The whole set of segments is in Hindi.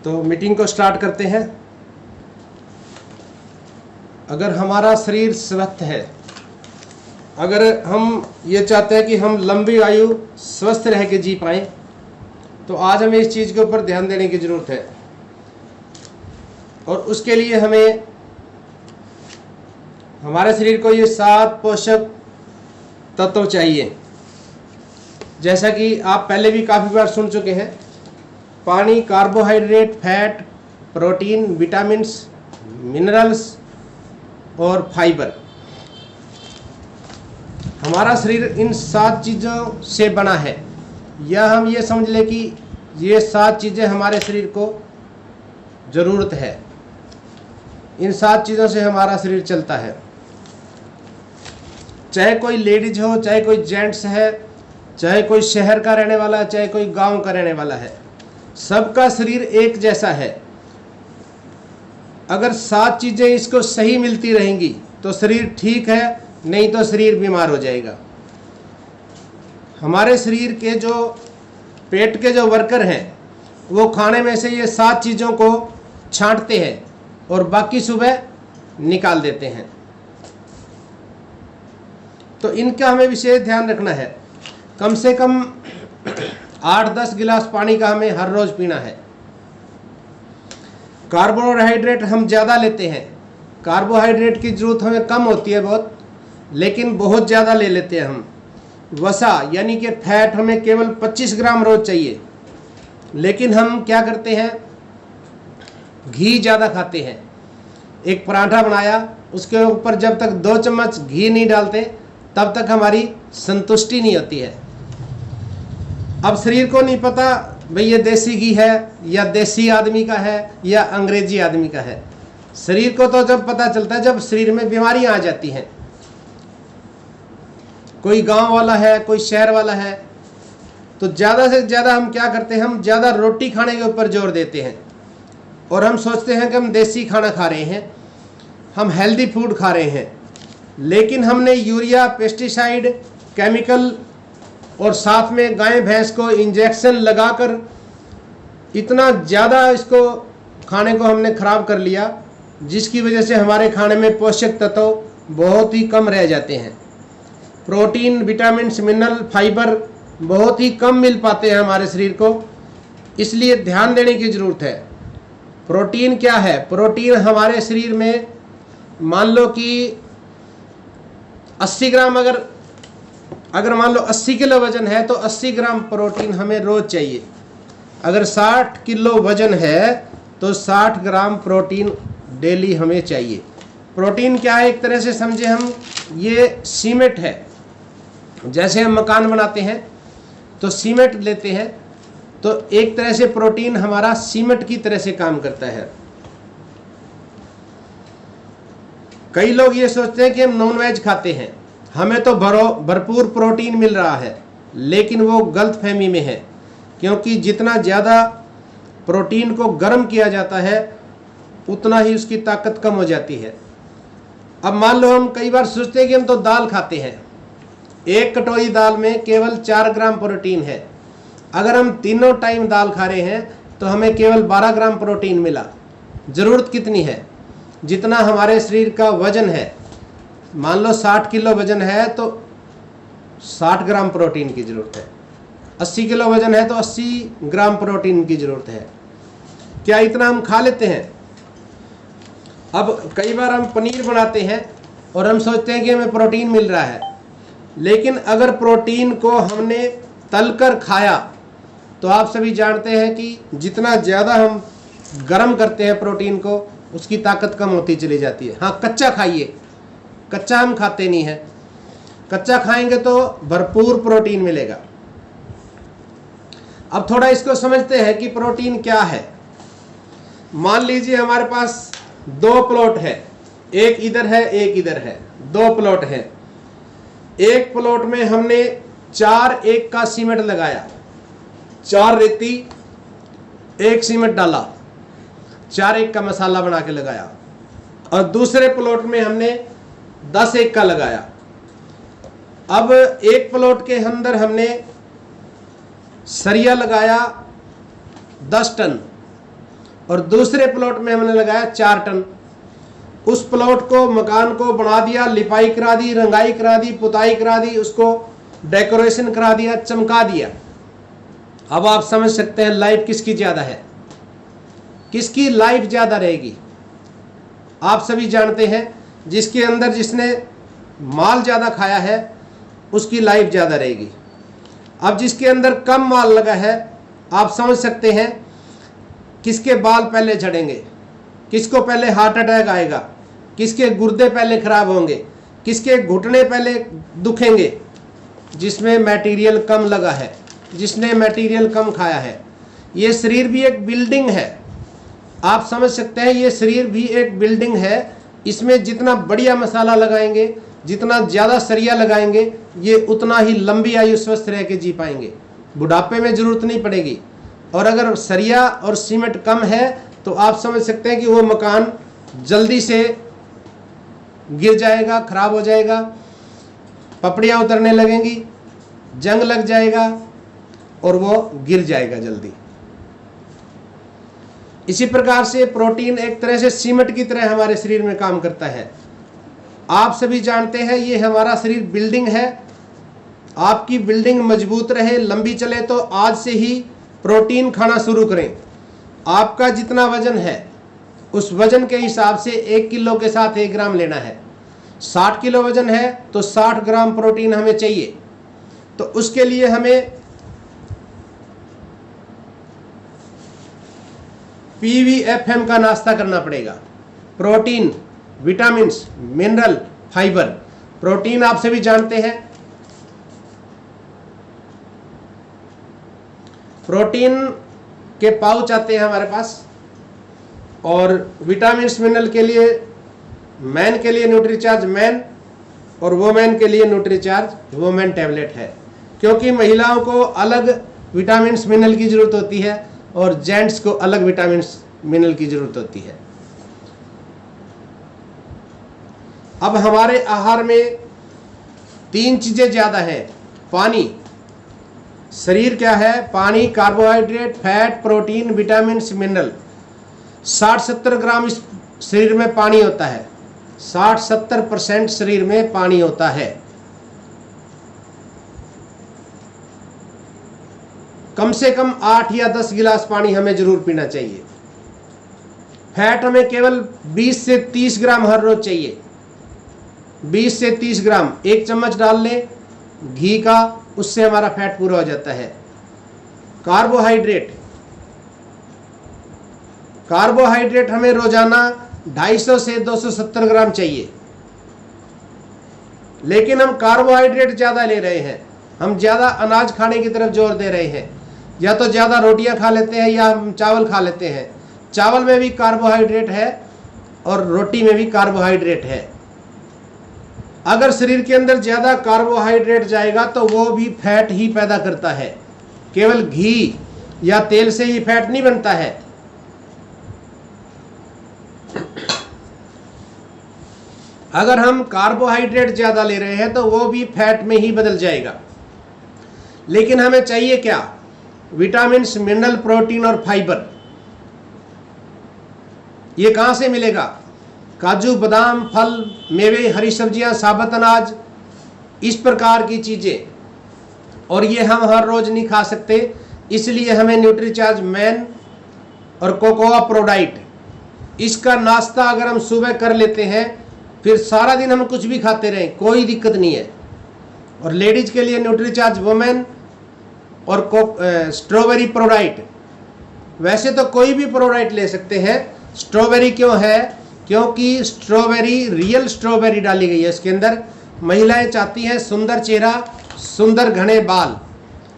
तो मीटिंग को स्टार्ट करते हैं। अगर हमारा शरीर स्वस्थ है, अगर हम ये चाहते हैं कि हम लंबी आयु स्वस्थ रह के जी पाएँ, तो आज हमें इस चीज़ के ऊपर ध्यान देने की ज़रूरत है। और उसके लिए हमें हमारे शरीर को ये 7 पोषक तत्व चाहिए। जैसा कि आप पहले भी काफ़ी बार सुन चुके हैं, पानी, carbohydrate, fat, protein, vitamins, minerals और फाइबर। हमारा शरीर इन 7 चीज़ों से बना है, या हम ये समझ लें कि ये 7 चीज़ें हमारे शरीर को ज़रूरत है। इन 7 चीज़ों से हमारा शरीर चलता है। चाहे कोई लेडीज हो, चाहे कोई जेंट्स है, चाहे कोई शहर का रहने वाला है, चाहे कोई गांव का रहने वाला है, सबका शरीर एक जैसा है। अगर 7 चीज़ें इसको सही मिलती रहेंगी तो शरीर ठीक है, नहीं तो शरीर बीमार हो जाएगा। हमारे शरीर के जो पेट के जो वर्कर हैं, वो खाने में से ये 7 चीज़ों को छांटते हैं और बाकी सुबह निकाल देते हैं। तो इनका हमें विशेष ध्यान रखना है। कम से कम 8-10 गिलास पानी का हमें हर रोज़ पीना है। कार्बोहाइड्रेट हम ज़्यादा लेते हैं। कार्बोहाइड्रेट की ज़रूरत हमें कम होती है बहुत, लेकिन बहुत ज़्यादा ले लेते हैं हम। वसा यानी कि फैट हमें केवल 25 ग्राम रोज़ चाहिए, लेकिन हम क्या करते हैं, घी ज़्यादा खाते हैं। एक पराठा बनाया, उसके ऊपर जब तक 2 चम्मच घी नहीं डालते तब तक हमारी संतुष्टि नहीं होती है। अब शरीर को नहीं पता भाई ये देसी घी है या देसी आदमी का है या अंग्रेजी आदमी का है। शरीर को तो जब पता चलता है जब शरीर में बीमारियां आ जाती हैं। कोई गांव वाला है, कोई शहर वाला है, तो ज़्यादा से ज़्यादा हम क्या करते हैं, हम ज़्यादा रोटी खाने के ऊपर जोर देते हैं और हम सोचते हैं कि हम देसी खाना खा रहे हैं, हम हेल्दी फूड खा रहे हैं, लेकिन हमने यूरिया, पेस्टिसाइड, केमिकल और साथ में गाय भैंस को इंजेक्शन लगाकर इतना ज़्यादा इसको खाने को हमने ख़राब कर लिया, जिसकी वजह से हमारे खाने में पोषक तत्व बहुत ही कम रह जाते हैं। प्रोटीन, विटामिन्स, मिनरल, फाइबर बहुत ही कम मिल पाते हैं हमारे शरीर को, इसलिए ध्यान देने की ज़रूरत है। प्रोटीन क्या है? प्रोटीन हमारे शरीर में मान लो कि 80 ग्राम अगर मान लो 80 किलो वजन है तो 80 ग्राम प्रोटीन हमें रोज़ चाहिए। अगर 60 किलो वजन है तो 60 ग्राम प्रोटीन डेली हमें चाहिए। प्रोटीन क्या है? एक तरह से समझे हम, ये सीमेंट है। जैसे हम मकान बनाते हैं तो सीमेंट लेते हैं, तो एक तरह से प्रोटीन हमारा सीमेंट की तरह से काम करता है। कई लोग ये सोचते हैं कि हम नॉन वेज खाते हैं, हमें तो भरपूर प्रोटीन मिल रहा है, लेकिन वो गलत फहमी में है, क्योंकि जितना ज़्यादा प्रोटीन को गर्म किया जाता है उतना ही उसकी ताकत कम हो जाती है। अब मान लो हम कई बार सोचते हैं कि हम तो दाल खाते हैं, एक कटोरी दाल में केवल 4 ग्राम प्रोटीन है। अगर हम तीनों टाइम दाल खा रहे हैं तो हमें केवल 12 ग्राम प्रोटीन मिला। ज़रूरत कितनी है? जितना हमारे शरीर का वजन है, मान लो 60 किलो वजन है तो 60 ग्राम प्रोटीन की ज़रूरत है। 80 किलो वजन है तो 80 ग्राम प्रोटीन की ज़रूरत है। क्या इतना हम खा लेते हैं? अब कई बार हम पनीर बनाते हैं और हम सोचते हैं कि हमें प्रोटीन मिल रहा है, लेकिन अगर प्रोटीन को हमने तलकर खाया तो आप सभी जानते हैं कि जितना ज़्यादा हम गर्म करते हैं प्रोटीन को, उसकी ताकत कम होती चली जाती है। हाँ, कच्चा खाइए, कच्चा हम खाते नहीं हैं। कच्चा खाएंगे तो भरपूर प्रोटीन मिलेगा। अब थोड़ा इसको समझते हैं कि प्रोटीन क्या है। मान लीजिए हमारे पास 2 प्लॉट है, एक इधर है एक इधर है, 2 प्लॉट है। एक प्लॉट में हमने 4-1 का सीमेंट लगाया, 4 रेती 1 सीमेंट डाला, 4-1 का मसाला बना के लगाया। और दूसरे प्लॉट में हमने 10-1 का लगाया। अब एक प्लॉट के अंदर हमने सरिया लगाया 10 टन और दूसरे प्लॉट में हमने लगाया 4 टन। उस प्लॉट को, मकान को बना दिया, लिपाई करा दी, रंगाई करा दी, पुताई करा दी, उसको डेकोरेशन करा दिया, चमका दिया। अब आप समझ सकते हैं लाइफ किसकी ज्यादा है, किसकी लाइफ ज्यादा रहेगी। आप सभी जानते हैं जिसके अंदर जिसने माल ज्यादा खाया है उसकी लाइफ ज्यादा रहेगी। अब जिसके अंदर कम माल लगा है, आप समझ सकते हैं किसके बाल पहले झड़ेंगे, किसको पहले हार्ट अटैक आएगा, किसके गुर्दे पहले खराब होंगे, किसके घुटने पहले दुखेंगे। जिसमें मटेरियल कम लगा है, जिसने मटेरियल कम खाया है। ये शरीर भी एक बिल्डिंग है, आप समझ सकते हैं ये शरीर भी एक बिल्डिंग है। इसमें जितना बढ़िया मसाला लगाएंगे, जितना ज़्यादा सरिया लगाएंगे, ये उतना ही लंबी आयु स्वस्थ रह के जी पाएंगे, बुढ़ापे में ज़रूरत नहीं पड़ेगी। और अगर सरिया और सीमेंट कम है तो आप समझ सकते हैं कि वो मकान जल्दी से गिर जाएगा, खराब हो जाएगा, पपड़ियाँ उतरने लगेंगी, जंग लग जाएगा और वो गिर जाएगा जल्दी। इसी प्रकार से प्रोटीन एक तरह से सीमेंट की तरह हमारे शरीर में काम करता है। आप सभी जानते हैं ये हमारा शरीर बिल्डिंग है। आपकी बिल्डिंग मजबूत रहे, लंबी चले तो आज से ही प्रोटीन खाना शुरू करें। आपका जितना वजन है उस वजन के हिसाब से 1 किलो के साथ 1 ग्राम लेना है। 60 किलो वजन है तो 60 ग्राम प्रोटीन हमें चाहिए। तो उसके लिए हमें PVFM का नाश्ता करना पड़ेगा। Protein, vitamins, mineral, fibre. Protein आप सभी जानते हैं, प्रोटीन के पाउच आते हैं हमारे पास, और विटामिन्स मिनरल के लिए मैन के लिए न्यूट्रीचार्ज मैन और वोमेन के लिए न्यूट्रीचार्ज वोमेन टैबलेट है। क्योंकि महिलाओं को अलग विटामिन्स मिनरल की ज़रूरत होती है और जेंट्स को अलग विटामिन्स मिनरल की ज़रूरत होती है। अब हमारे आहार में 3 चीज़ें ज़्यादा हैं। पानी, शरीर क्या है? पानी, carbohydrate, fat, protein, vitamins, mineral. 60-70 ग्राम इस शरीर में पानी होता है। 60-70% शरीर में पानी होता है। कम से कम 8 या 10 गिलास पानी हमें जरूर पीना चाहिए। फैट हमें केवल 20 से 30 ग्राम हर रोज चाहिए। 20 से 30 ग्राम 1 चम्मच डाल लें घी का, उससे हमारा फैट पूरा हो जाता है। कार्बोहाइड्रेट, कार्बोहाइड्रेट हमें रोजाना 250 से 270 ग्राम चाहिए। लेकिन हम कार्बोहाइड्रेट ज़्यादा ले रहे हैं, हम ज़्यादा अनाज खाने की तरफ जोर दे रहे हैं। या तो ज़्यादा रोटियां खा लेते हैं या हम चावल खा लेते हैं। चावल में भी कार्बोहाइड्रेट है और रोटी में भी कार्बोहाइड्रेट है। अगर शरीर के अंदर ज़्यादा कार्बोहाइड्रेट जाएगा तो वो भी फैट ही पैदा करता है। केवल घी या तेल से ही फैट नहीं बनता है। अगर हम कार्बोहाइड्रेट ज़्यादा ले रहे हैं तो वो भी फैट में ही बदल जाएगा। लेकिन हमें चाहिए क्या? विटामिन्स, मिनरल, प्रोटीन और फाइबर। ये कहाँ से मिलेगा? काजू, बादाम, फल, मेवे, हरी सब्जियां, साबुत अनाज, इस प्रकार की चीज़ें। और ये हम हर रोज नहीं खा सकते, इसलिए हमें न्यूट्रीचार्ज मैन और कोकोआ प्रोडाइट, इसका नाश्ता अगर हम सुबह कर लेते हैं फिर सारा दिन हम कुछ भी खाते रहें, कोई दिक्कत नहीं है। और लेडीज के लिए न्यूट्रीचार्ज वुमेन और स्ट्रॉबेरी प्रोडाइट। वैसे तो कोई भी प्रोडाइट ले सकते हैं, स्ट्रॉबेरी क्यों है? क्योंकि स्ट्रॉबेरी, रियल स्ट्रॉबेरी डाली गई है इसके अंदर। महिलाएं चाहती हैं सुंदर चेहरा, सुंदर घने बाल,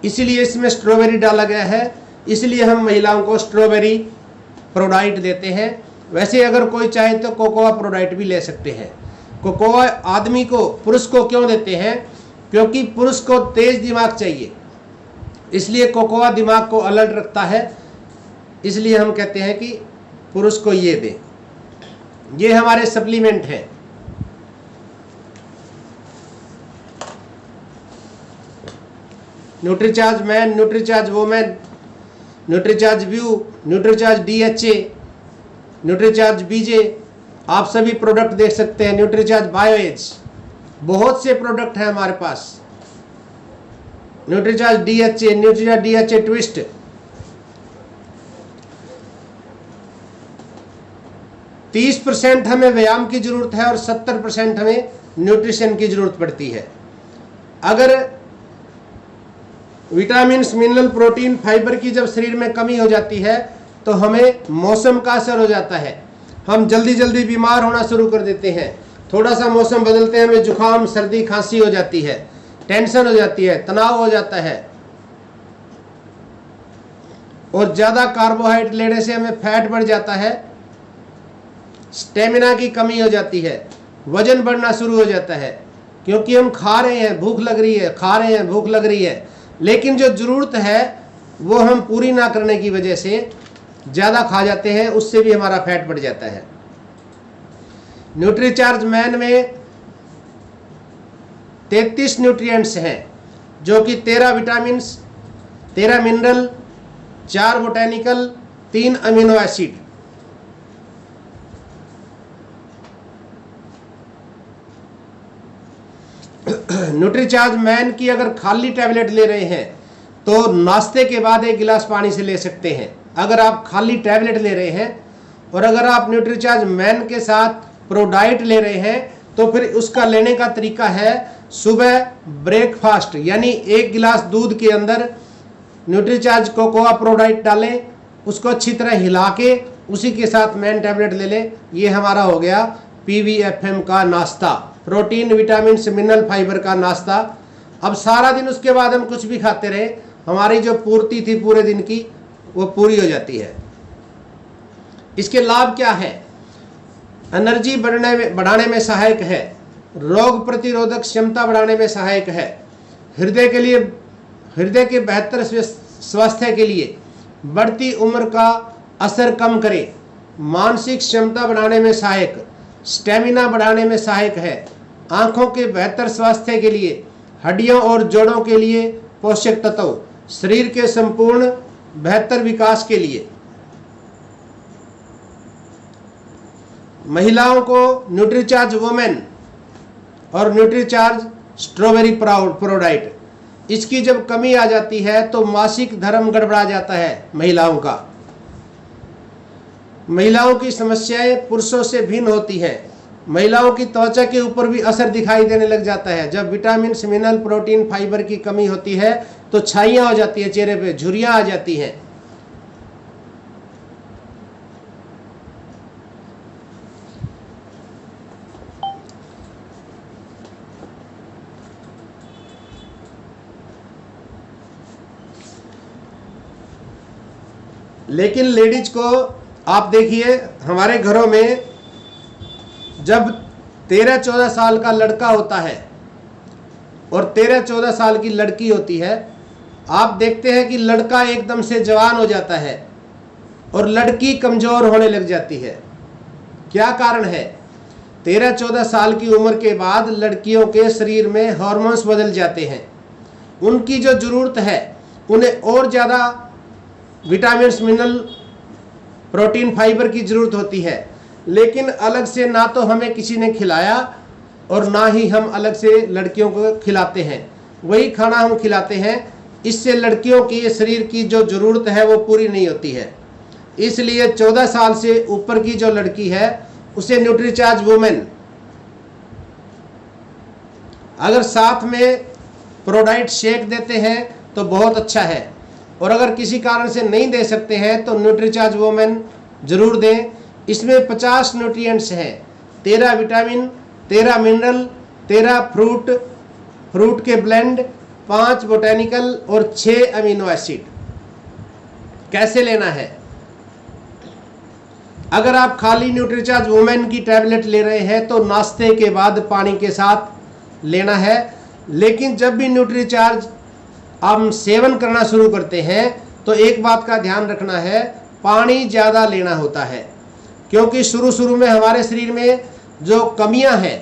इसीलिए इसमें स्ट्रॉबेरी डाला गया है। इसलिए हम महिलाओं को स्ट्रॉबेरी प्रोडाइट देते हैं। वैसे अगर कोई चाहे तो कोकोआ प्रोडाइट भी ले सकते हैं। कोकोआ आदमी को, पुरुष को क्यों देते हैं? क्योंकि पुरुष को तेज दिमाग चाहिए, इसलिए कोकोआ दिमाग को अलर्ट रखता है। इसलिए हम कहते हैं कि पुरुष को ये दें। ये हमारे सप्लीमेंट हैं। Nutricharge man, Nutricharge women, Nutricharge view, Nutricharge DHA, Nutricharge BJ, आप सभी प्रोडक्ट देख सकते हैं। न्यूट्रीचार्ज बायोएज, बहुत से प्रोडक्ट हैं हमारे पास। Nutricharge DHA, Nutricharge DHA twist, 30% हमें व्यायाम की जरूरत है और 70% हमें न्यूट्रिशन की जरूरत पड़ती है। अगर विटामिन्स, मिनरल, प्रोटीन, फाइबर की जब शरीर में कमी हो जाती है तो हमें मौसम का असर हो जाता है, हम जल्दी जल्दी बीमार होना शुरू कर देते हैं। थोड़ा सा मौसम बदलते हैं, हमें जुकाम, सर्दी, खांसी हो जाती है, टेंशन हो जाती है, तनाव हो जाता है, और ज़्यादा कार्बोहाइड्रेट लेने से हमें फैट बढ़ जाता है, स्टेमिना की कमी हो जाती है, वजन बढ़ना शुरू हो जाता है, क्योंकि हम खा रहे हैं, भूख लग रही है, खा रहे हैं, भूख लग रही है, लेकिन जो ज़रूरत है वो हम पूरी ना करने की वजह से ज़्यादा खा जाते हैं, उससे भी हमारा फैट बढ़ जाता है। न्यूट्रीचार्ज मैन में 33 न्यूट्रिएंट्स हैं, जो कि 13 vitamins, 13 mineral, 4 botanical, 3 amino acid. Nutricharge man की अगर खाली टैबलेट ले रहे हैं तो नाश्ते के बाद 1 गिलास पानी से ले सकते हैं, अगर आप खाली टैबलेट ले रहे हैं। और अगर आप न्यूट्रीचार्ज मैन के साथ प्रोडाइट ले रहे हैं तो फिर उसका लेने का तरीका है, सुबह ब्रेकफास्ट यानी 1 गिलास दूध के अंदर न्यूट्रीचार्ज कोकोआ प्रोडाइट डालें, उसको अच्छी तरह हिला के उसी के साथ मैन टैबलेट ले लें। ये हमारा हो गया PVFM का नाश्ता, प्रोटीन, विटामिन, मिनरल, फाइबर का नाश्ता। अब सारा दिन उसके बाद हम कुछ भी खाते रहे, हमारी जो पूर्ति थी पूरे दिन की वो पूरी हो जाती है। इसके लाभ क्या है? एनर्जी बढ़ाने में सहायक है, रोग प्रतिरोधक क्षमता बढ़ाने में सहायक है, हृदय के बेहतर स्वास्थ्य के लिए, बढ़ती उम्र का असर कम करे, मानसिक क्षमता बढ़ाने में सहायक, स्टेमिना बढ़ाने में सहायक है, आंखों के बेहतर स्वास्थ्य के लिए, हड्डियों और जोड़ों के लिए पोषक तत्व, शरीर के संपूर्ण बेहतर विकास के लिए। महिलाओं को न्यूट्रीचार्ज वुमेन और न्यूट्रीचार्ज स्ट्रॉबेरी प्रोडाइट, इसकी जब कमी आ जाती है तो मासिक धर्म गड़बड़ा जाता है महिलाओं का। महिलाओं की समस्याएं पुरुषों से भिन्न होती हैं। महिलाओं की त्वचा के ऊपर भी असर दिखाई देने लग जाता है। जब विटामिन, मिनरल, प्रोटीन, फाइबर की कमी होती है तो छाइयाँ हो जाती है, चेहरे पे झुर्रियाँ आ जाती हैं। लेकिन लेडीज को आप देखिए, हमारे घरों में जब 13-14 साल का लड़का होता है और 13-14 साल की लड़की होती है, आप देखते हैं कि लड़का एकदम से जवान हो जाता है और लड़की कमज़ोर होने लग जाती है। क्या कारण है? 13-14 साल की उम्र के बाद लड़कियों के शरीर में हार्मोन्स बदल जाते हैं, उनकी जो ज़रूरत है उन्हें और ज़्यादा विटामिन, मिनरल, प्रोटीन, फाइबर की ज़रूरत होती है, लेकिन अलग से ना तो हमें किसी ने खिलाया और ना ही हम अलग से लड़कियों को खिलाते हैं। वही खाना हम खिलाते हैं, इससे लड़कियों की शरीर की जो ज़रूरत है वो पूरी नहीं होती है। इसलिए 14 साल से ऊपर की जो लड़की है उसे न्यूट्रीचार्ज वुमेन, अगर साथ में प्रोडाइट शेक देते हैं तो बहुत अच्छा है, और अगर किसी कारण से नहीं दे सकते हैं तो न्यूट्रीचार्ज वुमेन ज़रूर दें। इसमें 50 न्यूट्रिएंट्स हैं, 13 विटामिन, 13 मिनरल, 13 फ्रूट के ब्लेंड, 5 बोटेनिकल और 6 अमीनो एसिड। कैसे लेना है? अगर आप खाली न्यूट्रीचार्ज वुमेन की टैबलेट ले रहे हैं तो नाश्ते के बाद पानी के साथ लेना है, लेकिन जब भी न्यूट्रीचार्ज हम सेवन करना शुरू करते हैं तो एक बात का ध्यान रखना है, पानी ज़्यादा लेना होता है, क्योंकि शुरू में हमारे शरीर में जो कमियां हैं,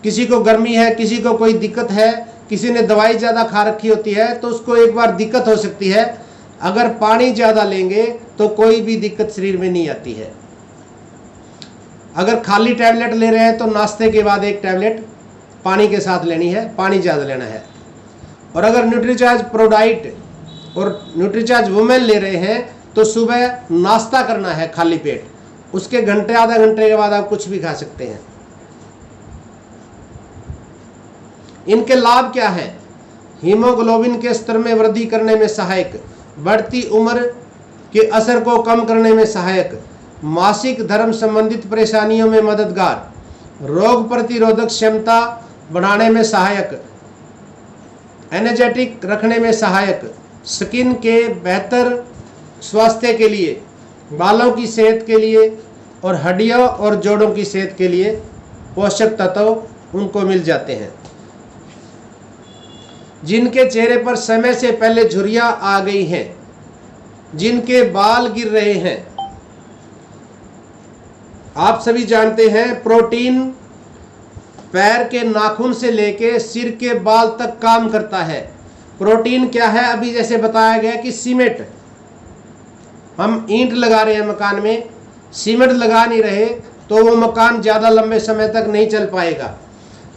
किसी को गर्मी है, किसी को कोई दिक्कत है, किसी ने दवाई ज़्यादा खा रखी होती है तो उसको एक बार दिक्कत हो सकती है। अगर पानी ज़्यादा लेंगे तो कोई भी दिक्कत शरीर में नहीं आती है। अगर खाली टैबलेट ले रहे हैं तो नाश्ते के बाद एक टैबलेट पानी के साथ लेनी है, पानी ज़्यादा लेना है। और अगर न्यूट्रीचार्ज प्रोडाइट और न्यूट्रीचार्ज वुमेन ले रहे हैं तो सुबह नाश्ता करना है खाली पेट, उसके घंटे आधा घंटे के बाद आप कुछ भी खा सकते हैं। इनके लाभ क्या है? हीमोग्लोबिन के स्तर में वृद्धि करने में सहायक, बढ़ती उम्र के असर को कम करने में सहायक, मासिक धर्म संबंधित परेशानियों में मददगार, रोग प्रतिरोधक क्षमता बढ़ाने में सहायक, एनर्जेटिक रखने में सहायक, स्किन के बेहतर स्वास्थ्य के लिए, बालों की सेहत के लिए और हड्डियों और जोड़ों की सेहत के लिए पोषक तत्व उनको मिल जाते हैं। जिनके चेहरे पर समय से पहले झुर्रियां आ गई हैं, जिनके बाल गिर रहे हैं, आप सभी जानते हैं प्रोटीन पैर के नाखून से लेके सिर के बाल तक काम करता है। प्रोटीन क्या है? अभी जैसे बताया गया कि सीमेंट, हम ईंट लगा रहे हैं मकान में, सीमेंट लगा नहीं रहे तो वो मकान ज़्यादा लंबे समय तक नहीं चल पाएगा।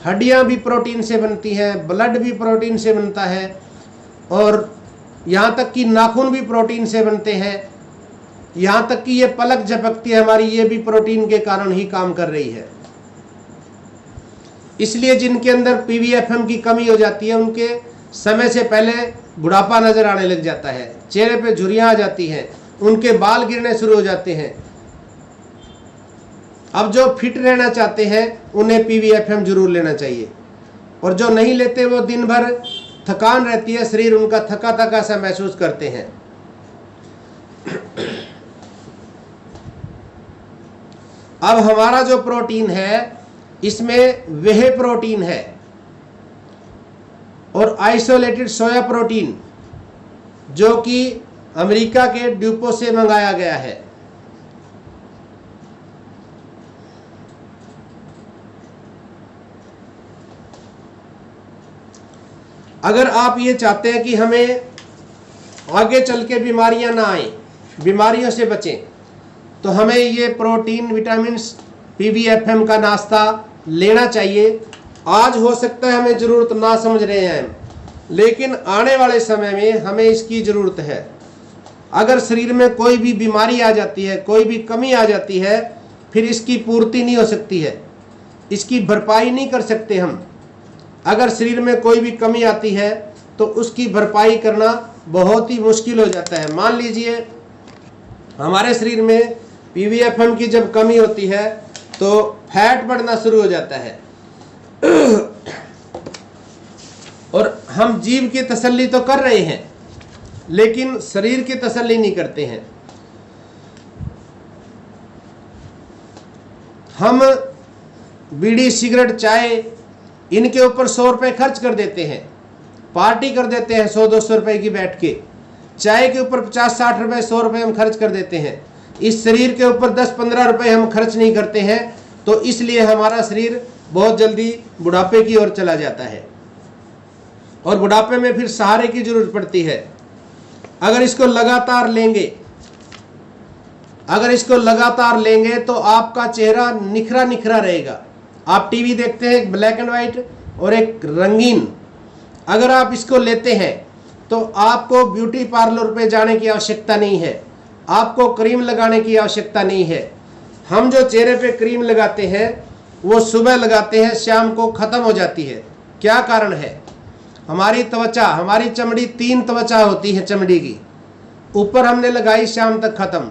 हड्डियां भी प्रोटीन से बनती हैं, ब्लड भी प्रोटीन से बनता है, और यहाँ तक कि नाखून भी प्रोटीन से बनते हैं। यहाँ तक कि ये पलक झपकती है हमारी, ये भी प्रोटीन के कारण ही काम कर रही है। इसलिए जिनके अंदर पीवीएफएम की कमी हो जाती है उनके समय से पहले बुढ़ापा नजर आने लग जाता है, चेहरे पे झुर्रियां आ जाती हैं, उनके बाल गिरने शुरू हो जाते हैं। अब जो फिट रहना चाहते हैं उन्हें पीवीएफएम जरूर लेना चाहिए, और जो नहीं लेते वो दिन भर थकान रहती है, शरीर उनका थका थका सा महसूस करते हैं। अब हमारा जो प्रोटीन है इसमें वेह प्रोटीन है और आइसोलेटेड सोया प्रोटीन, जो कि अमेरिका के ड्यूपो से मंगाया गया है। अगर आप ये चाहते हैं कि हमें आगे चल के बीमारियां ना आए, बीमारियों से बचें, तो हमें ये प्रोटीन, विटामिन्स, पीवीएफएम का नाश्ता लेना चाहिए। आज हो सकता है हमें ज़रूरत ना समझ रहे हैं, लेकिन आने वाले समय में हमें इसकी ज़रूरत है। अगर शरीर में कोई भी बीमारी आ जाती है, कोई भी कमी आ जाती है, फिर इसकी पूर्ति नहीं हो सकती है, इसकी भरपाई नहीं कर सकते हम। अगर शरीर में कोई भी कमी आती है तो उसकी भरपाई करना बहुत ही मुश्किल हो जाता है। मान लीजिए हमारे शरीर में पीवीएफएम की जब कमी होती है तो फैट बढ़ना शुरू हो जाता है, और हम जीव की तसल्ली तो कर रहे हैं लेकिन शरीर की तसल्ली नहीं करते हैं। हम बीड़ी, सिगरेट, चाय, इनके ऊपर 100 रुपये खर्च कर देते हैं, पार्टी कर देते हैं 100-200 रुपए की बैठ के। चाय के ऊपर 50-60 रुपए, 100 रुपए हम खर्च कर देते हैं। इस शरीर के ऊपर 10-15 रुपए हम खर्च नहीं करते हैं, तो इसलिए हमारा शरीर बहुत जल्दी बुढ़ापे की ओर चला जाता है, और बुढ़ापे में फिर सहारे की जरूरत पड़ती है। अगर इसको लगातार लेंगे तो आपका चेहरा निखरा निखरा रहेगा। आप टीवी देखते हैं, एक ब्लैक एंड वाइट और एक रंगीन। अगर आप इसको लेते हैं तो आपको ब्यूटी पार्लर पे जाने की आवश्यकता नहीं है, आपको क्रीम लगाने की आवश्यकता नहीं है। हम जो चेहरे पे क्रीम लगाते हैं वो सुबह लगाते हैं, शाम को ख़त्म हो जाती है। क्या कारण है? हमारी त्वचा, हमारी चमड़ी 3 त्वचा होती है चमड़ी की, ऊपर हमने लगाई, शाम तक ख़त्म।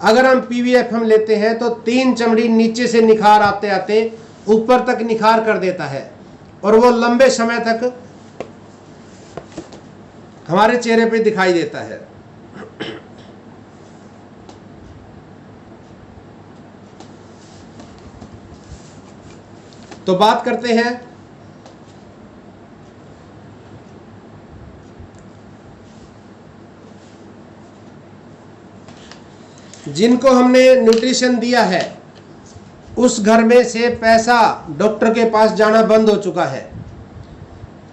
अगर हम पीवीएफएम लेते हैं तो 3 चमड़ी नीचे से निखार आते आते ऊपर तक निखार कर देता है, और वो लंबे समय तक हमारे चेहरे पे दिखाई देता है। तो बात करते हैं जिनको हमने न्यूट्रिशन दिया है उस घर में से पैसा डॉक्टर के पास जाना बंद हो चुका है।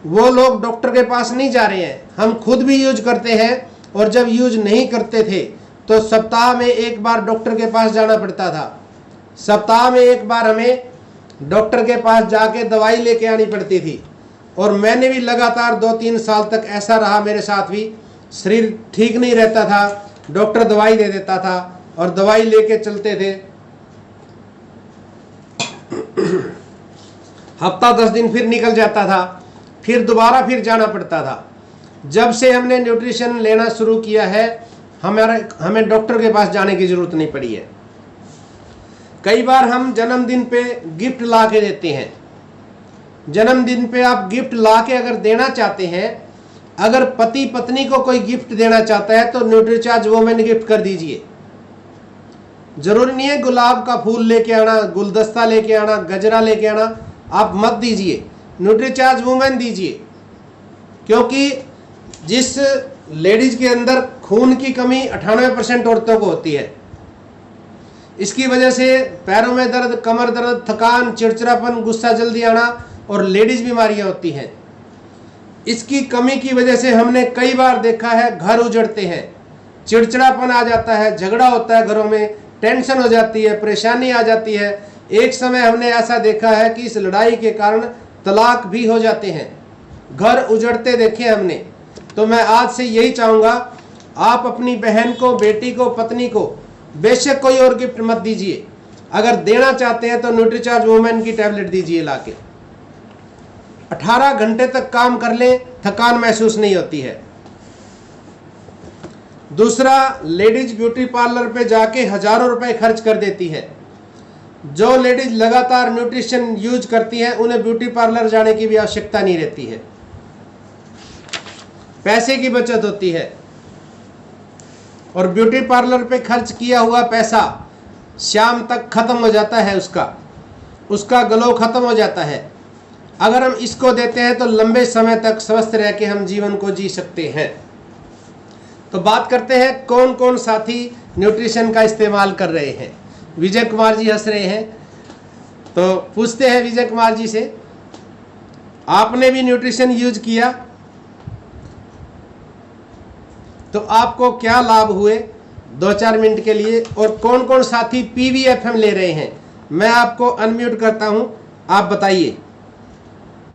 वो लोग डॉक्टर के पास नहीं जा रहे हैं, हम खुद भी यूज करते हैं, और जब यूज नहीं करते थे तो सप्ताह में 1 बार डॉक्टर के पास जाना पड़ता था। सप्ताह में एक बार हमें डॉक्टर के पास जाके दवाई लेके आनी पड़ती थी। और मैंने भी लगातार 2-3 साल तक ऐसा रहा मेरे साथ भी, शरीर ठीक नहीं रहता था, डॉक्टर दवाई दे देता था और दवाई लेके चलते थे। हफ्ता 10 दिन फिर निकल जाता था, फिर दोबारा फिर जाना पड़ता था। जब से हमने न्यूट्रिशन लेना शुरू किया है हमें डॉक्टर के पास जाने की जरूरत नहीं पड़ी है। कई बार हम जन्मदिन पे गिफ्ट ला के देते हैं। जन्मदिन पे आप गिफ्ट ला के अगर देना चाहते हैं, अगर पति पत्नी को कोई गिफ्ट देना चाहता है तो न्यूट्रीचार्ज वुमेन गिफ्ट कर दीजिए। जरूरी नहीं है गुलाब का फूल लेके आना, गुलदस्ता लेके आना, गजरा लेके आना, आप मत दीजिए, न्यूट्रीचार्ज वुमेन दीजिए। क्योंकि जिस लेडीज के अंदर खून की कमी 98% औरतों को होती है। इसकी वजह से पैरों में दर्द, कमर दर्द, थकान, चिड़चिड़ापन, गुस्सा जल्दी आना और लेडीज बीमारियां होती हैं। इसकी कमी की वजह से हमने कई बार देखा है घर उजड़ते हैं, चिड़चिड़ापन आ जाता है, झगड़ा होता है घरों में, टेंशन हो जाती है, परेशानी आ जाती है। एक समय हमने ऐसा देखा है कि इस लड़ाई के कारण तलाक भी हो जाते हैं, घर उजड़ते देखे हमने। तो मैं आज से यही चाहूँगा, आप अपनी बहन को, बेटी को, पत्नी को बेशक कोई और गिफ्ट मत दीजिए। अगर देना चाहते हैं तो न्यूट्रीचार्ज वुमेन की टैबलेट दीजिए लाके। 18 घंटे तक काम कर लें, थकान महसूस नहीं होती है। दूसरा, लेडीज ब्यूटी पार्लर पे जाके हजारों रुपए खर्च कर देती है। जो लेडीज लगातार न्यूट्रिशन यूज करती हैं उन्हें ब्यूटी पार्लर जाने की भी आवश्यकता नहीं रहती है, पैसे की बचत होती है। और ब्यूटी पार्लर पे खर्च किया हुआ पैसा शाम तक खत्म हो जाता है, उसका ग्लो खत्म हो जाता है। अगर हम इसको देते हैं तो लंबे समय तक स्वस्थ रह के हम जीवन को जी सकते हैं। तो बात करते हैं कौन कौन साथी न्यूट्रिशन का इस्तेमाल कर रहे हैं। विजय कुमार जी हंस रहे हैं, तो पूछते हैं विजय कुमार जी से, आपने भी न्यूट्रिशन यूज किया तो आपको क्या लाभ हुए 2-4 मिनट के लिए, और कौन कौन साथी PVFM ले रहे हैं। मैं आपको अनम्यूट करता हूं, आप बताइए।